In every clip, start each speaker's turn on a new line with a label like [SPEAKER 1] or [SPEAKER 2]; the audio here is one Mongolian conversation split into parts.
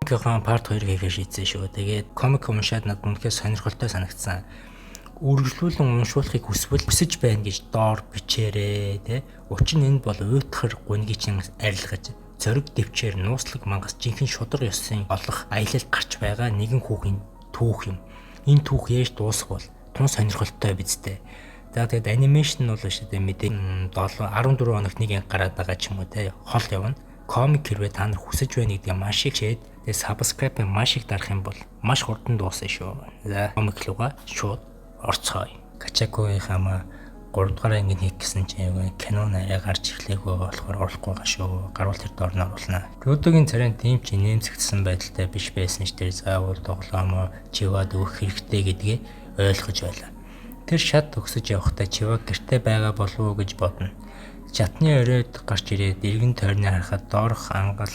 [SPEAKER 1] Комикийн part 2 хийхээ шийдсэн шүү. Тэгээд комик уншаад надад үнэхээр сонирхолтой санагдсан. Үргэлжлүүлэн уншуулахыг хүсэж байна гэж доор бичээрэй, тэ. Учир нь энэ бол уйтхар гунгийн арилгаж зориг дэвчээр нууцлаг мангас жинхэнэ шудраг ёсын олох аялал гарч байгаа нэгэн хүүхийн түүх юм. Энэ түүх яаж дуусах бол тун сонирхолтой бидтэй. Тэгээд анимашн нь бол шүү дээ мэдээ 14 хоногт нэг анги гараад байгаа ч юм уу те хол явна. Комик хэрвээ та нар хүсэж байна гэдгийг маш их чээд тэгээд subscribe маш их дарах юм бол маш хурдан дуусна шүү. За комик руугаа шууд орцгоё. Качакогийн хамаа 3 дугаар анги хийх гэсэн чинь кино нараа гарч ирлээгүй болохоор орохгүй байгаа шүү. Гарвал тэр доор нь оруулнаа. Рудогийн царайн тийм ч нэмсэгдсэн байдалтай биш байсан ч тэр заавал тоглоомоо чивад өгөх хэрэгтэй гэдгээ ойлгож байлаа. Тэр шат төгсөж явахдаа чиваа гэртээ байгаа болов уу гэж бодно. Чатны оройд гарч ирээд эргэн тойрны харахад доорх ангал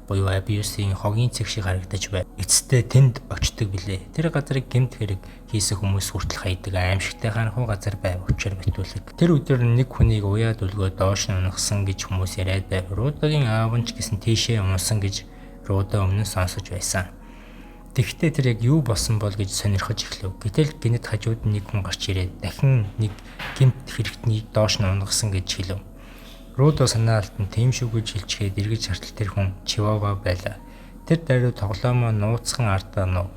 [SPEAKER 1] буюу абьюсийн хогийн цэг шиг харагдаж байв. Эцэстээ тэнд очдөг билээ. Тэр газрыг гэмт хэрэг хийсэн хүмүүс хүртэл хайдаг аимшигтай ханхуу газар байв учир битүүлэг. Тэр өдөр нэг хүнийг уяад үлгөө доош нь унагсан гэж хүмүүс яриад байв. Рудогийн аав нь ч гэсэн тийшээ унсан гэж Рудо өмнө сонсож байсан. Тэгэхдээ тэр яг юу болсон бол гэж сонирхож эхлэв. Гэтэл гинэт хажууд нэг хүн гарч ирээд дахин нэг гэмт хэрэгтний доош нь унагсан гэж хэлв. Рудо санаа алдсан тийм шүү гэж хэлчихэд эргэж хартал тэр хүн Чивава байлаа. Тэр даруй тоглоомоо нууцхан ардаа нуу.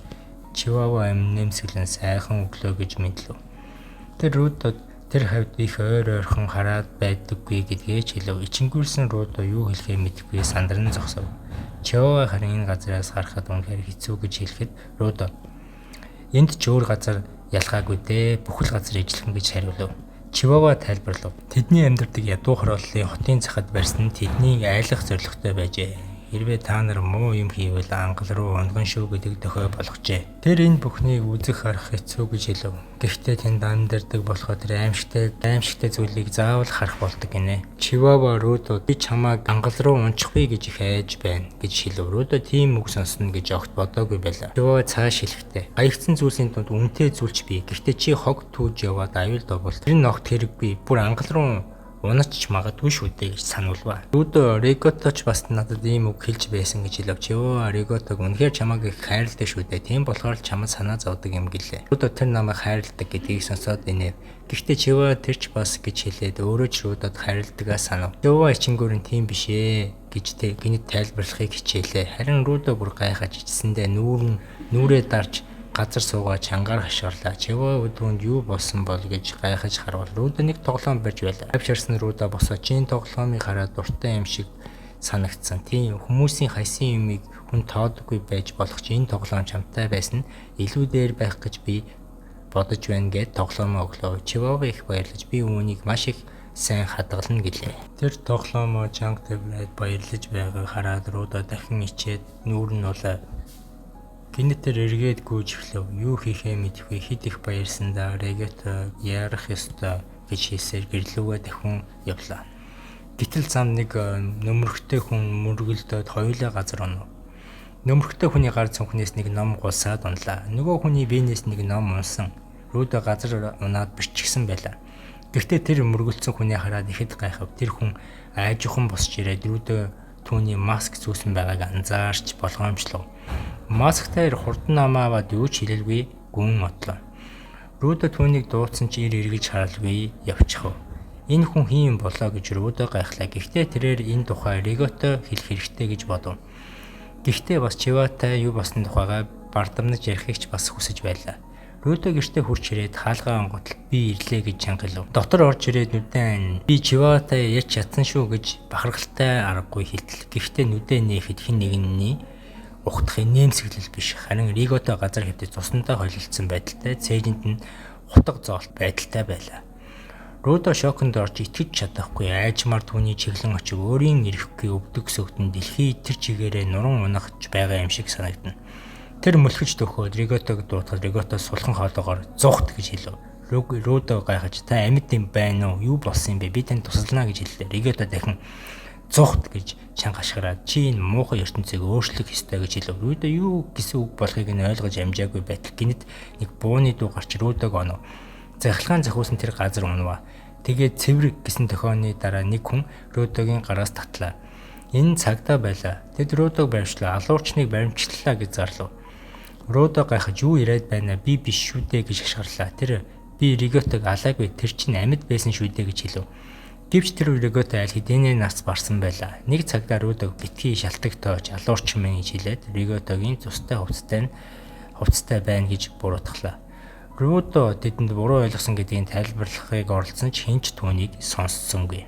[SPEAKER 1] Чивава нэмсэглэн сайхан өглөө гэж мэдлв. Тэр Рудо тэр хавьд их ойрхон хараад байдаггүй гэдгээ хэлв. Ичингүрсэн Рудо юу хэлэхээ мэдэхгүй сандран зогсов. Чивава харин энэ газараас харахад үнэхээр хэцүү гэж хэлэхэд Рудо энд ч өөр газар ялгаагүй дээ. Бүхэл газар ижилхэн гэж хариулв. Чивава тайлбарлав. Тэдний амьдардаг ядуу хорооллын хотын захад барьсан нь тэднийг айлах зорилготой байжээ. Хэрвээ та нар муу юм хийвэл ангал руу унган шүү гэдэг дохой болгожээ. Тэр энэ бүхнийг үзэх харах хэцүү гэж хэлв. Гэхдээ тэнд амьдардаг болохоор тэр аимшигтай зүйлийг заавал харах болдог гинэ. Чивава Рудо би чамайг ангал руу унчихгүй гэж их айж байна гэж хэлв. Рудо тийм үг сонсно гэж огт бодоогүй байлаа. Чивава цааш хэлэхдээ аягдсан зүйлсийн дунд үнэтэй зүйлч бий. Гэхдээ чи хог түүж яваад аюул добол. Тэр нь огт хэрэггүй. Бүр ангал руу унач магадгүй шүү дээ гэж сануулва. Рудо Риготоч бас надад ийм үг хэлж байсан гэж хэлв. Чиваа Риготог үнэхээр чамайг их хайрладаг шүү дээ. Тийм болохоор л чамд санаа зовдөг юм гэлээ. Рудо тэр намайг хайрладаг гэдгийг сонсоод инэв. Гэхдээ Чиваа тэрч бас гэж хэлээд өөрөө ч Рудод хайрладагаа санав. Чиваа ичингүүр нь тийм биш ээ гэж гинэт тайлбарлахыг хичээлээ. Харин Рудо бүр гайхаж ичсэндээ нүрээ дарж газар суугаа чангаар хашгирлаа. Чиваа өдөөнд юу болсон бол гэж гайхаж харвал Рудо нэг тоглоом барьж байлаа. Авчирсан Рудо босоо чин тоглоомыг хараад дуртай юм шиг санагдсан. Тийм хүмүүсийн хайсан юмыг хүн тоодоггүй байж болох ч энэ тоглоом чамтай байсан илүү дээр байх гэж би бодож байна гэд тоглоомоо өглөө. Чиваа их баярлаж би үүнийг маш их сайн хадгална гэлээ. Тэр тоглоомоо чанга тавиад баярлаж байгааг хараад Рудо дахин ичээд нүүр нь улаа. Гинэтэр эргээд гүйж эхлэв. Юу хийхээ мэдэхгүй хэд их баярсан да Регото ярах ёстой гэж хэлсээр гэрлүүгээ дахин явлаа. Гэтэл зам нэг нөмрөхтэй хүн мөргөлдөөд хоёулаа газар онов. Нөмрөхтэй хүний гар цүнхнээс нэг ном гулсаад унлаа. Нөгөө хүний биенээс нэг ном унсан. Рудо газар унаад бичгсэн байлаа. Гэхдээ тэр мөргөлдсөн хүнийг хараад ихэд гайхав. Тэр хүн айжхан босч ирээд Рудо түүний маск зүүсэн байгааг анзаарч болгоомжлов. Масктай хурдан намааваад юу ч хэлэлгүй гүн отлоо. Рудо түүнийг дуудсан чи эргэж харалгүй явчихв. Энэ хүн хин болоо гэж Рудо гайхлаа. Гэхдээ тэрээр энэ тухай Ригото хэлэх хэрэгтэй гэж бодов. Гэхдээ бас Чиваатай юу болсон тухайгаа бардамнаж ярихыг ч бас хүсэж байлаа. Рудо гэртээ хурч ирээд хаалгаа онготл би ирлээ гэж чангалав. Дотор орж ирээд нүдэн би Чиваатай яч чадсан шүү гэж бахархалтай аргагүй хэлтэл. Гэхдээ нүдэн нээхэд хэн нэгний ухтахын нэмсэглэл биш. Харин Ригото газар хэвтэж цуснаа холилдсон байдалтай цээжинд нь утга зоолт байдалтай байлаа. Рудо шоконд орж итгэж чадахгүй айжмаар түүний чиглэн очив өөрийн ирэхгүй өвдөг сөгдөн дэлхий тэр чигээрээ нуран унахж байгаа юм шиг санагдана. Тэр мөлхөж төхөөд Риготог дуутахад Ригото сулхан хоолоогоор зуухт гэж хэлв. Рудо гайхаж та амьд юм байна уу? Юу болсон юм бэ? Би танд туслана гэж хэллээ. Ригото дахин зуухт гэж чанга ашгараад чи энэ муухай ертөнцийг өөрчлөх ёстой гэж хэлв. Рудо юу гэсэн үг болохыг нь ойлгож амжаагүй байтал гинэт нэг бууны дуу гарч Рудог онов. Захилгаан захиусан тэр газар унава. Тэгээд цэвэр гэсэн тохионы дараа нэг хүн Рудогийн гараас татлаа. Энэ цагдаа байлаа. Тэд Рудог баримтлаа, алуурчныг баримтлалаа гэж зарлав. Рудо гайхаж юу ирээд байна би биш шүү дээ гэж хашгирлаа. Тэр би Риготог алаагүй тэр чинь амьд байсан шүү дээ гэж хэлв. Гэвч тэр Ригото аль хэдийнэ нас барсан байлаа. Нэг цагдаа Рудог битгий шалтгаатойч алуурчин мэн гэж хэлээд Риготогийн цустай хувцастай байна гэж буруутгалаа. Рудо тэдэнд буруу ойлгосон гэдгийг тайлбарлахыг оролцсон ч хэн ч түүнийг сонссонгүй.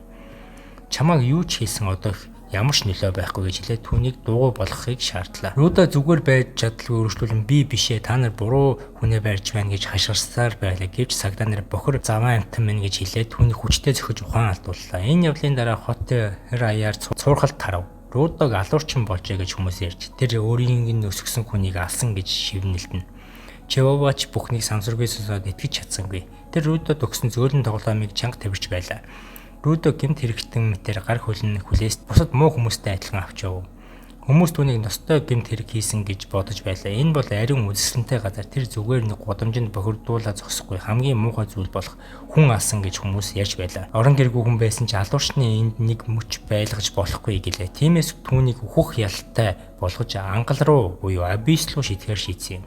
[SPEAKER 1] Чамайг юу ч хийсэн одоо ямар ч нөлөө байхгүй гэж хэлээд түүнийг дуугүй болгохыг шаардлаа. Рудо зүгээр байж чадлагүй өргөжлүүлэн би бишээ та нар буруу хүнээ барьж байна гэж хашгирсаар байлаа. Гэвч цагдаа нар бохор заваа амтан мэн гэж хэлээд түүнийг хүчтэй зөхөж ухаан алдууллаа. Энэ явдлын дараа хотын аяар цуурхалт тарав. Рудог алуурчин болжээ гэж хүмүүс ярьж тэр өөрийн өсгсөн хүнийг алсан гэж шивнэлтэн. Чевовач бүхнийг самсаргүй сонсоод итгэж чадсангүй. Тэр Рудод өгсөн зөөлөн тоглоомыг чанга тавьж байлаа. Рудо гэмт хэрэгтэн мэтэр гар хөлн хүлээс бусад муу хүмүүстэй адилхан авч яв. Хүмүүс түүнийг ностой гэмт хэрэг хийсэн гэж бодож байлаа. Энэ бол ариун үзэсгэлэнтэй газар. Тэр зүгээр нэг гудамжинд бохирдуулаад зогсохгүй хамгийн муухай зүйл болох хүн алсан гэж хүмүүс ярьж байлаа. Орон гэргүй хүн байсан ч алуурчны энд нэг мөч байлгаж болохгүй гэлээ. Тиймээс түүнийг өөхөх ялтай болгож ангал руу буюу абис руу шийдэхээр шийдсэн юм.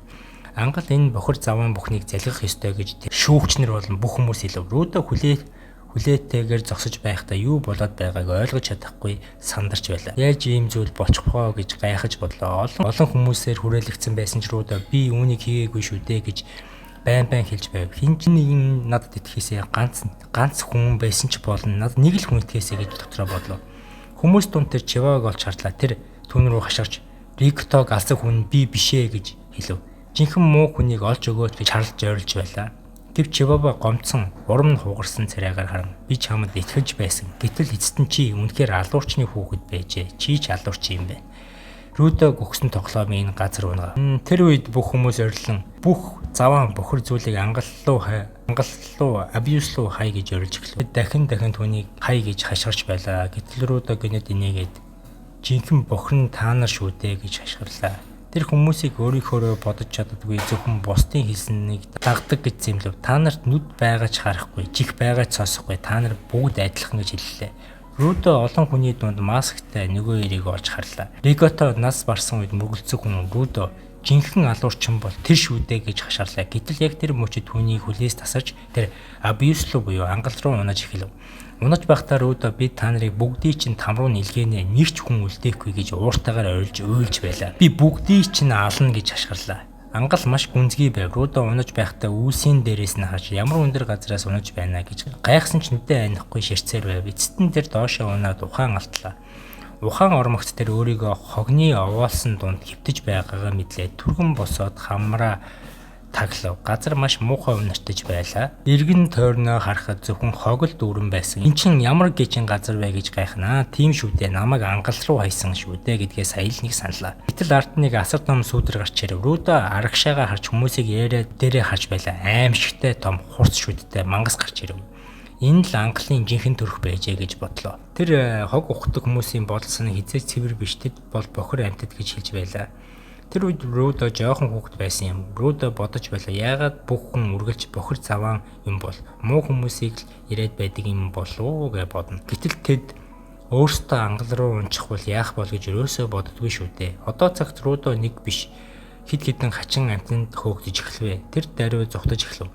[SPEAKER 1] Ангал энэ бохир заван бүхнийг залгих ёстой гэж шүүгчнэр болон бүх хүмүүс хэлв. Рудо хүлээтэйгээр зогсож байхдаа юу болоод байгааг ойлгож чадахгүй сандарч байлаа. Яаж ийм зүйл болчих вэ гэж гайхаж бодлоо. Олон хүмүүсээр хүрээлэгдсэн байсан ч Рудо би үүнийг хийгээгүй шүү дээ гэж байн хэлж байв. Хин ч нэг надад итгэхээсээ ганц хүн байсан ч болно. Надад нэг л хүн итгэхээсээ гэж дотроо бодлоо. Хүмүүс дунд тэр Чиваг олж харлаа. Тэр түүн рүү хашгирч Риготог алсан хүн би бишээ гэж хэлв. Жинхэнэ муу хүнийг олж өгөөч гэж харлж ойрлж байлаа. Гэвч Чивава гомцсон, урам нь хугарсан царайгаар харан би чамд итгэж байсан. Гэтэл эцэст нь чи үнэхээр алуурчны хүүхэд байжээ. Чи ч алуурч юм байна. Рудо өгсөн тоглоомын энэ газар унгаа. Тэр үед бүх хүмүүс орилон бүх заваан бохир зүйлийг ангал руу абьюз руу хай гэж орилж эхлэв. Дахин түүнийг хай гэж хашгирч байлаа. Гэтэл Рудо гинэд инээгээд жинхэнэ бохир нь та нар шүү дээ гэж хашгирлаа. Тэр хүмүүсийг өөрийнхөө бодож чаддаггүй зөвхөн бусдын хэлснийг дагдаг гэж зэмлэв. Та нарт нүд байгаач харахгүй, чих байгаач сонсохгүй. Та нар бүгд адилхан гэж хэллээ. Рудо олон хүний дунд масктай нөгөө эрийг олж харлаа. Ригото нас барсан үед мөргөлцөг хүн Рудо жинхэнэ алуурчин бол тэр шүү дээ гэж хашаарлаа. Гэтэл яг тэр мөчид түүнийг хүлээс тасарч тэр абьюз руу буюу ангал руу унаж эхэлв. Унаж байхдаа Рудо би та нарыг бүгдийг чинь там руу нэлгээнэ нэг ч хүн үлдээхгүй гэж ууртайгаар ойлж байлаа. Би бүгдийг чинь ална гэж хашгирлаа. Ангал маш гүнзгий байв. Рудо унаж байхдаа үүсийн дээрээс нь харж ямар өндөр газраас унаж байна гэж гайхсан ч нүдээ анихгүй ширцээр байв. Эцэст нь тэр доошоо унаад ухаан алтлаа. Ухаан ормогт тэр өөрийгөө хогны овоолсон дунд хөвтөж байгаагаа мэдлээ. Түргэн босоод хамраа таглав. Газар маш муухай унартаж байлаа. Иргэн тойрноо харахад зөвхөн хог л дүүрэн байсан. Эн чин ямар гэжин газар вэ гэж гайхнаа. Тийм шүү дээ. Намайг ангал руу хайсан шүү дээ гэдгээ сая л нэг саналаа. Гэтэл ард нэг асар том сүүдэр гарч ирв. Рудо арагшаага харж хүмүүсийг яриа дээрээ харж байлаа. Аимшигтай том хурц шүдтэй мангас гарч ирв. Энэ л ангалын жинхэнэ төрх байжээ гэж бодлоо. Тэр хог ухдаг хүмүүсийн бодол санаа хизээч цэвэр биш. Тэд бол бохир амьтад гэж хэлж байлаа. Тэр үед Рудо жоохон хүүхэд байсан юм. Рудо бодож байлаа. Яагаад бүх хүн үргэлж бохир заваан юм бол муу хүмүүсийг л ирээд байдаг юм болов уу гэж бодно. Гэтэл тэд өөрсдөө ангал руу унчих бол яах бол гэж өрөөсөө боддгүй шүү дээ. Одоо цагт Рудо нэг биш хид хідэн хачин амтанд хөөгдөж эхлэв. Тэр даруй зүхтэж эхлэв.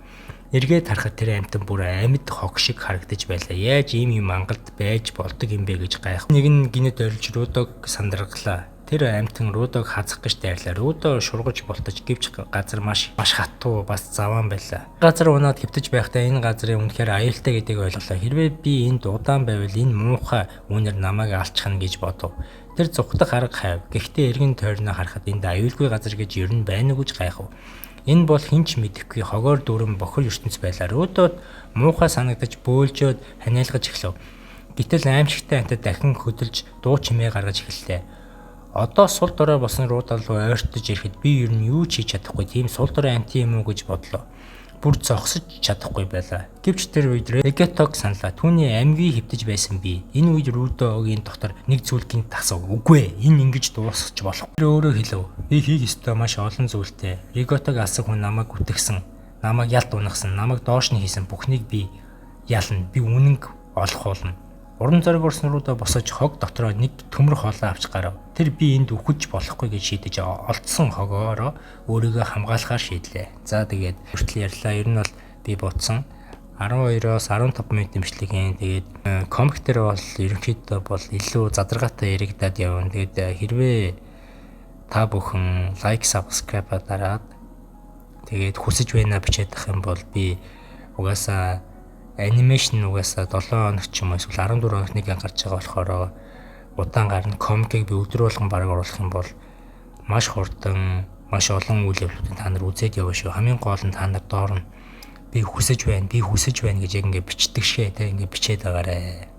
[SPEAKER 1] Эргээд харахад тэр амтан бүр амьд хог шиг харагдаж байлаа. Яаж ийм юм ангалд байж болдог юм бэ гэж гайх. Нэг нь гинэд орилж Рудог сандаргалаа. Тэр амтан Рудог хазах гэж дайрлаа. Рудо шургаж болтож гэвч газар маш хатуу бас заваан байлаа. Газар унаад хэвтэж байхдаа энэ газрын үнэхээр аюултай гэдгийг ойлголоо. Хэрвээ би энд удаан байвал энэ муухай үнэр намайг алчхна гэж бодов. Тэр зүхтах арга хайв. Гэхдээ эргэн тойрноо харахад энд аюулгүй газар гэж ер нь байна уу гэж гайхав. Энэ бол хинч мэдэхгүй хогоор дүүрэн бохир ертөнц байлаа. Рудод муухай санагдаж бөөлжөөд ханиалгаж эхлэв. Гэтэл аимшигтай амтад дахин хөдөлж дуу чимээ гаргаж эхэллээ. Одоо сул дорой босон Рудо руу ойртож ирэхэд би ер нь юу ч хийж чадахгүй тийм сул дорой амтын юм уу гэж бодлоо. Бүр зогсож чадахгүй байлаа. Гэвч тэр үед Риготог саналаа. Түүний амьгүй хөвтөж байсан би. Энэ үед Рудогийн доктор нэг зүйл гинт тасав. Үгүй ээ, энэ ингэж дуусгаж болохгүй. Тэр өөрөө хэлв. Би хийх ёстой маш олон зүйлтэй. Риготог алсан хүн намайг үтгсэн, намайг ялт унагсан, намайг доош нь хийсэн бүхнийг би ялна. Би үнэнг олох болно. уран зориг орсноруудаа босож хог дотроо нэг төмөр хоолой авч гарав. Тэр би энд үхэж болохгүй гэж шийдэж олдсон хогоороо өөрийгөө хамгаалахаар шийдлээ. За тэгээд хүртэл ярьлаа. Ер нь бол би бодсон 12-оос 15 минутын бичлэгийн тэгээд комик дээр бол ерөнхийдөө бол илүү задаргаатай яригадаад явна. Тэгээд хэрвээ та бүхэн лайк, subscribe дараад тэгээд хүсэж байна бичээд ах юм бол би угаасаа анимашн угаасаа 7 хоног ч юм уу эсвэл 14 хоног нэг гарч байгаа болохоор удаан гарна. Комикийг би өдөр болгон баг оруулах юм бол маш хурдан, маш олон үйл явдлуудыг та нар үзээд яваа шүү. Хамгийн гол нь та нар доор нь би хүсэж байна гэж яг ингэ бичдэг шээ, тэ ингэ бичээд байгаарэ.